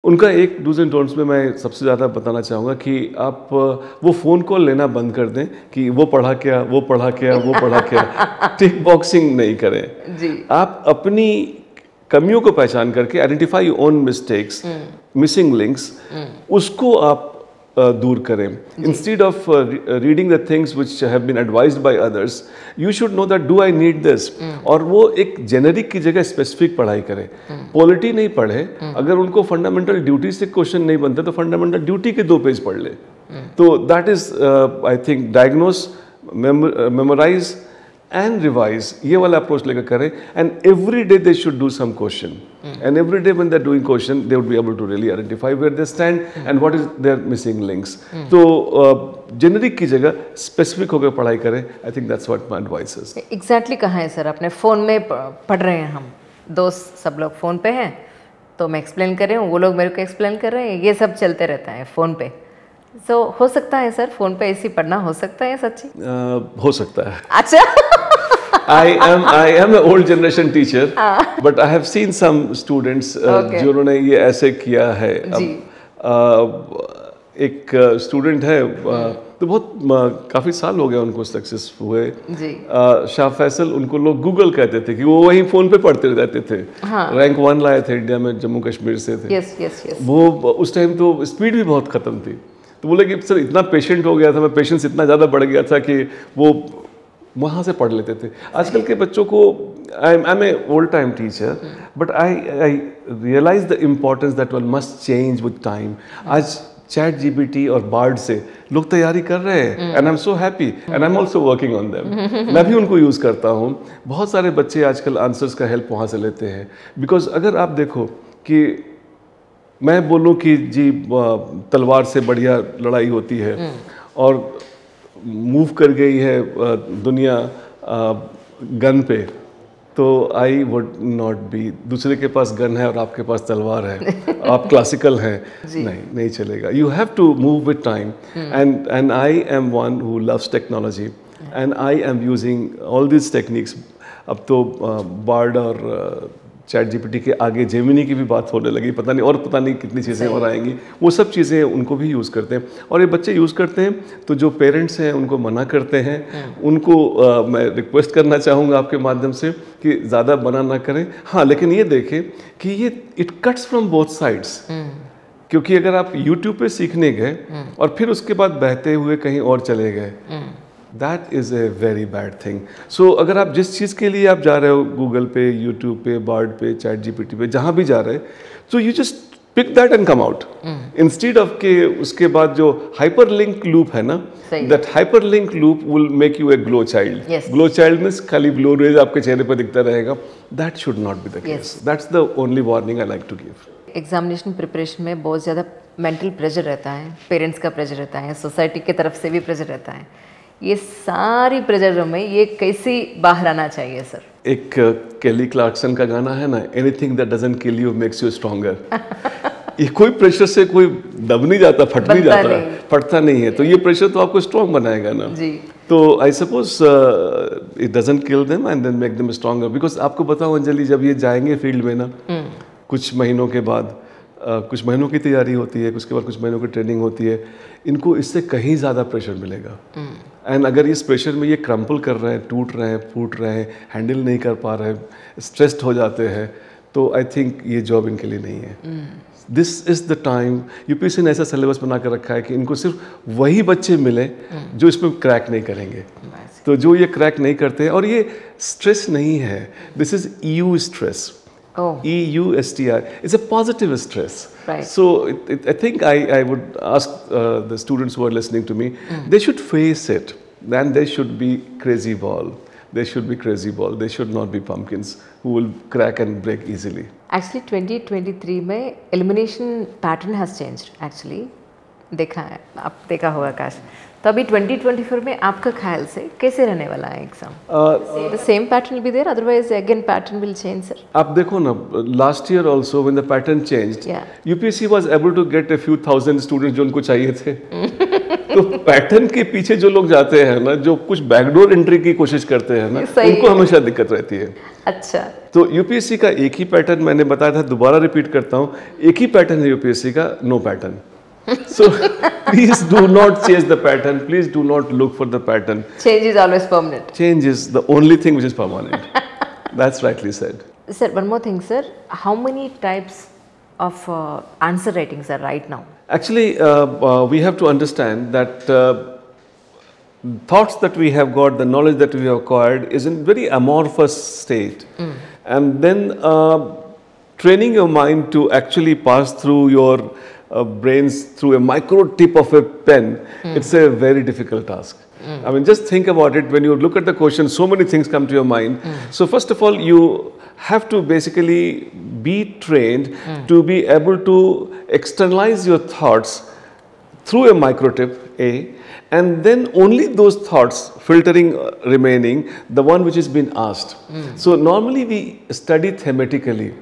उनका एक dos and don'ts में मैं सबसे ज़्यादा बताना चाहूँगा कि आप वो फ़ोन कॉल लेना बंद कर दें कि वो पढ़ा क्या, वो पढ़ा क्या, वो पढ़ा क्या। टिक बॉक्सिंग नहीं करें जी। आप अपनी कमियों को पहचान करके identify your own mistakes, missing links, उसको आप दूर करें। Instead of reading the things which have been advised by others, you should know that do I need this. और वो एक जेनेरिक की जगह स्पेसिफिक पढ़ाई करें। पॉलिटी नहीं पढ़े, अगर उनको फंडामेंटल ड्यूटी से क्वेश्चन नहीं बनते तो फंडामेंटल ड्यूटी के 2 पेज पढ़ ले। तो that is I think diagnose, memorise and revise, ये वाला अप्रोच लेकर करें। And every day they should do some question, and every day when they are doing question they would be able to really identify where they stand and what is there missing links. तो generic की जगह specific होकर पढ़ाई करें। I think that's what my advice is. Exactly कहाँ है sir? अपने phone में पढ़ रहे हैं, हम दोस्त सब लोग फ़ोन पे हैं, तो मैं एक्सप्लेन कर रही हूँ, वो लोग मेरे को एक्सप्लेन कर रहे हैं, ये सब चलते रहता है फ़ोन पे। तो हो सकता है सर फ़ोन पे ऐसी पढ़ना हो सकता है सच्ची? हो सकता है। अच्छा। I am an old generation teacher, but I have seen some students जिन्होंने ये ऐसे किया है। एक स्टूडेंट है तो बहुत काफ़ी साल हो गया उनको सक्सेस हुए। शाह फैसल, उनको लोग गूगल कहते थे कि वो वहीं फ़ोन पे पढ़ते रहते थे। रैंक 1 लाए थे इंडिया में, जम्मू कश्मीर से थे। yes. वो उस टाइम तो स्पीड भी बहुत ख़त्म थी, तो बोले कि सर इतना पेशेंट हो गया था, मैं पेशेंस इतना ज़्यादा बढ़ गया था कि वो वहाँ से पढ़ लेते थे। आजकल के बच्चों को, I am a old time teacher, but I realise the importance that one must change with time. आज चैट जीपीटी और बार्ड से लोग तैयारी कर रहे हैं, and I am so happy and I am also working on them. मैं भी उनको यूज़ करता हूँ। बहुत सारे बच्चे आजकल आंसर्स का हेल्प वहाँ से लेते हैं। बिकॉज अगर आप देखो कि मैं बोलूँ कि जी तलवार से बढ़िया लड़ाई होती है और मूव कर गई है दुनिया गन पे, तो आई वुड नॉट बी। दूसरे के पास गन है और आपके पास तलवार है, आप क्लासिकल हैं, नहीं चलेगा। You have to move with time, and I am one who loves technology and I am using all this techniques. अब तो बार्ड और चैट जीपीटी के आगे जेमिनी की भी बात होने लगी, पता नहीं कितनी चीज़ें और आएंगी। वो सब चीज़ें उनको भी यूज़ करते हैं, और ये बच्चे यूज़ करते हैं तो जो पेरेंट्स हैं उनको मना करते हैं। उनको मैं रिक्वेस्ट करना चाहूँगा आपके माध्यम से कि ज़्यादा मना ना करें। हाँ, लेकिन ये देखें कि ये it cuts from both sides. क्योंकि अगर आप यूट्यूब पे सीखने गए और फिर उसके बाद बहते हुए कहीं और चले गए, that is a very bad thing. So अगर आप जिस चीज़ के लिए आप जा रहे हो, गूगल पे, यूट्यूब पे, बार्ड पे, चैट जीपीटी पे, जहाँ भी जा रहे हैं, so you just pick that and come out, instead of के उसके बाद जो हाइपर लिंक लूप है ना, that hyper link loop will make you a glow child. Glow child means खाली ग्लो रेज आपके चेहरे पर दिखता रहेगा। That should not be the case. That's the only warning I like to give. Examination preparation में बहुत ज़्यादा mental pressure रहता है, पेरेंट्स का प्रेशर रहता है, सोसाइटी की तरफ से भी प्रेशर रहता है। ये सारी प्रेशरों में ये कैसे बाहर आना चाहिए सर? एक केली क्लार्कसन का गाना है ना, anything that doesn't kill you makes you stronger. ये कोई प्रेशर से कोई दब नहीं जाता, फट नहीं जाता, फटता नहीं है, तो ये प्रेशर तो आपको स्ट्रॉन्ग बनाएगा ना जी। तो I suppose it doesn't kill them and then make them stronger. Because आपको बताओ अंजलि, जब ये जाएंगे फील्ड में ना, कुछ महीनों के बाद, कुछ महीनों की तैयारी होती है, उसके बाद कुछ महीनों की ट्रेनिंग होती है, इनको इससे कहीं ज़्यादा प्रेशर मिलेगा। एंड अगर इस प्रेशर में ये क्रम्पल कर रहे हैं, टूट रहे हैं, फूट रहे हैं, हैंडल नहीं कर पा रहे हैं, स्ट्रेस्ड हो जाते हैं, तो आई थिंक ये जॉब इनके लिए नहीं है। This is the time. UPSC ने ऐसा सिलेबस बना कर रखा है कि इनको सिर्फ वही बच्चे मिले जो इसमें क्रैक नहीं करेंगे। तो जो ये क्रैक नहीं करते हैं, और ये स्ट्रेस नहीं है, this is EU stress. EUSTR. It's a positive stress. Right. So I think I would ask the students who are listening to me, they should face it. Then they should be crazy ball. They should be crazy ball. They should not be pumpkins who will crack and break easily. Actually, 2023 में elimination pattern has changed. Actually, देखा है, आप देखा होगा काश। तो अभी 2024 में आपका ख्याल से कैसे रहने वाला है exam? The same pattern will be there, otherwise again pattern will change, sir. आप देखो ना, last year also when the pattern changed, UPSC was able to get a few thousand students जो उनको चाहिए थे। तो पैटर्न के पीछे जो लोग जाते हैं ना, जो कुछ बैकडोर एंट्री की कोशिश करते हैं ना, उनको हमेशा दिक्कत रहती है। अच्छा, तो यूपीएससी का एक ही पैटर्न मैंने बताया था, दोबारा रिपीट करता हूँ, एक ही पैटर्न है यूपीएससी का, no pattern. So please do not change the pattern. Please do not look for the pattern. Change is always permanent. Change is the only thing which is permanent. That's rightly said. Sir, one more thing, sir. How many types of answer writings are right now? Actually, we have to understand that thoughts that we have got, the knowledge that we have acquired is in very amorphous state. And then training your mind to actually pass through your brains through a micro tip of a pen, it's a very difficult task. I mean, just think about it. When you look at the question, so many things come to your mind. So first of all, you have to basically be trained to be able to externalize your thoughts through a micro tip, A, and then only those thoughts filtering remaining, the one which has been asked. So normally we study thematically,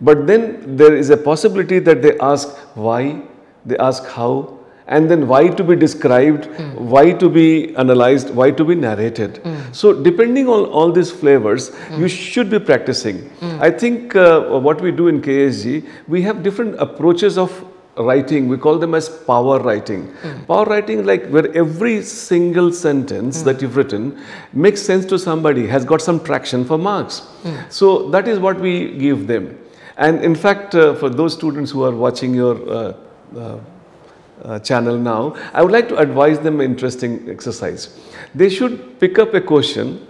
but then there is a possibility that they ask why, they ask how, and then why to be described, why to be analyzed, why to be narrated. So depending on all these flavors, you should be practicing. I think what we do in KSG, we have different approaches of writing. We call them as power writing. Power writing, like where every single sentence that you've written makes sense to somebody, has got some traction for marks. So that is what we give them. And in fact, for those students who are watching your channel now, I would like to advise them an interesting exercise. They should pick up a question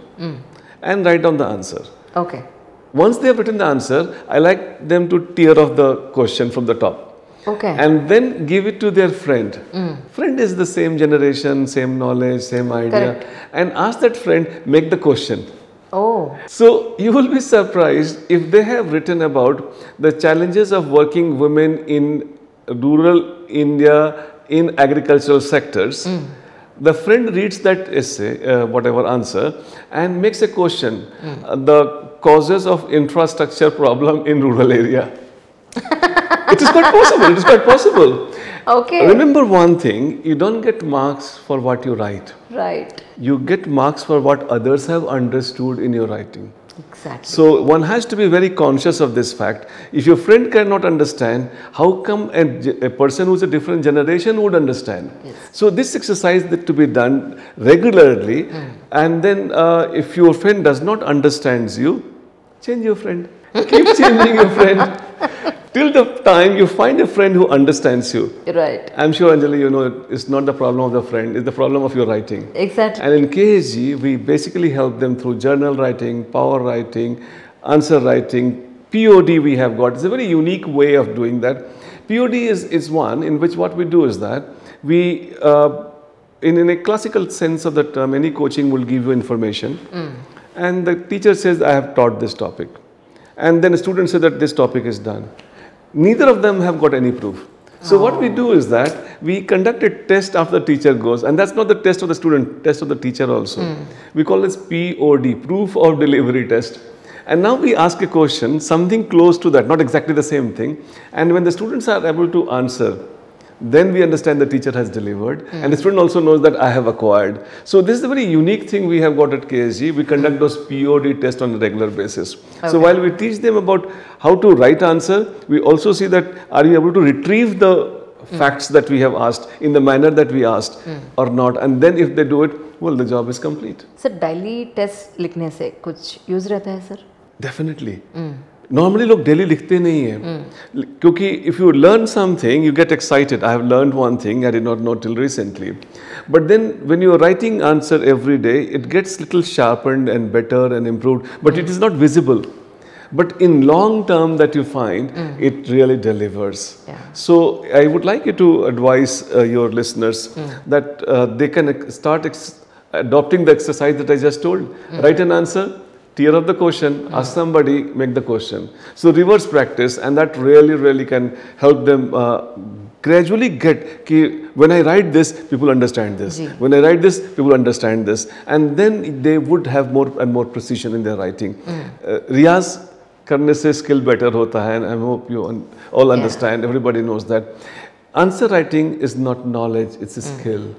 and write down the answer. Okay. Once they have written the answer, I like them to tear off the question from the top. Okay. And then give it to their friend. Friend is the same generation, same knowledge, same idea. Correct. And ask that friend, make the question. Oh. So you will be surprised if they have written about the challenges of working women in rural India in agricultural sectors. The friend reads that essay, whatever answer, and makes a question. The causes of infrastructure problem in rural area. It is quite possible. It is quite possible. Okay. Remember one thing, you don't get marks for what you write. Right. You get marks for what others have understood in your writing. Exactly. So one has to be very conscious of this fact. If your friend cannot understand, how come a person who is a different generation would understand? Yes. So this exercise that to be done regularly, and then if your friend does not understands you, change your friend. Keep changing your friend. Till the time you find a friend who understands you. Right. I'm sure, Anjali, you know, it's not the problem of the friend, it's the problem of your writing. Exactly. And in KSG, we basically help them through journal writing, power writing, answer writing, POD we have got. It's a very unique way of doing that. POD is one in which what we do is that we, in a classical sense of the term, any coaching will give you information. And the teacher says, I have taught this topic. And then a student says that this topic is done. Neither of them have got any proof. So what we do is that we conduct a test after the teacher goes, and that's not the test of the student, test of the teacher also. We call this POD, proof of delivery test. And now we ask a question, something close to that, not exactly the same thing. And when the students are able to answer, then we understand the teacher has delivered, and the student also knows that I have acquired. So this is a very unique thing we have got at KSG. We conduct those POD tests on a regular basis. Okay. So while we teach them about how to write answer, we also see that are you able to retrieve the facts that we have asked in the manner that we asked or not. And then if they do it, well, the job is complete. Sir, daily test लिखने से कुछ use रहता है sir? Definitely. Normally लोग daily लिखते नहीं हैं क्योंकि if you learn something you get excited. I have learned one thing I did not know till recently, but then when you are writing answer every day it gets little sharpened and better and improved, but it is not visible. But in long term that you find it really delivers. Yeah. So I would like you to advise your listeners that they can start adopting the exercise that I just told. Write an answer, tear up the question, ask somebody, make the question. So reverse practice, and that really can help them gradually get ki when I write this, people understand this. When I write this, people understand this. And then they would have more and more precision in their writing. Riyaz karne se skill better hota hai, and I hope you all understand, everybody knows that. Answer writing is not knowledge, it's a skill.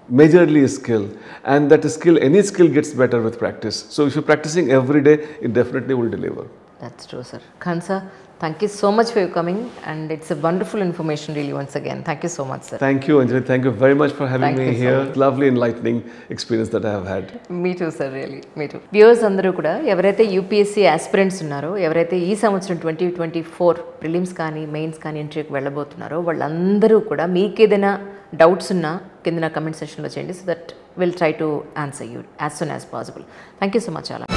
majorly a skill, and that skill, any skill gets better with practice. So if you're practicing every day, it definitely will deliver. That's true, sir. Khan sir, thank you so much for your coming, and it's a wonderful information really once again. Thank you so much, sir. Thank you, Anjali. Thank you very much for having Thank me you so here. much. Lovely, enlightening experience that I have had. Me two sir really me two viewers అందరూ కూడా ఎవరైతే UPSC aspirants ఉన్నారో, ఎవరైతే ఈ సంవత్సరం 2024 prelims కానీ mains కానీ ఇంటర్వ్యూకి వెళ్ళబోతున్నారో వాళ్ళందరూ కూడా మీకు ఏదైనా డౌట్స్ ఉన్నా కింద కమెంట్ సెక్షన్లో చేయండి, so that will try to answer you as soon as possible. Thank you so much. అలా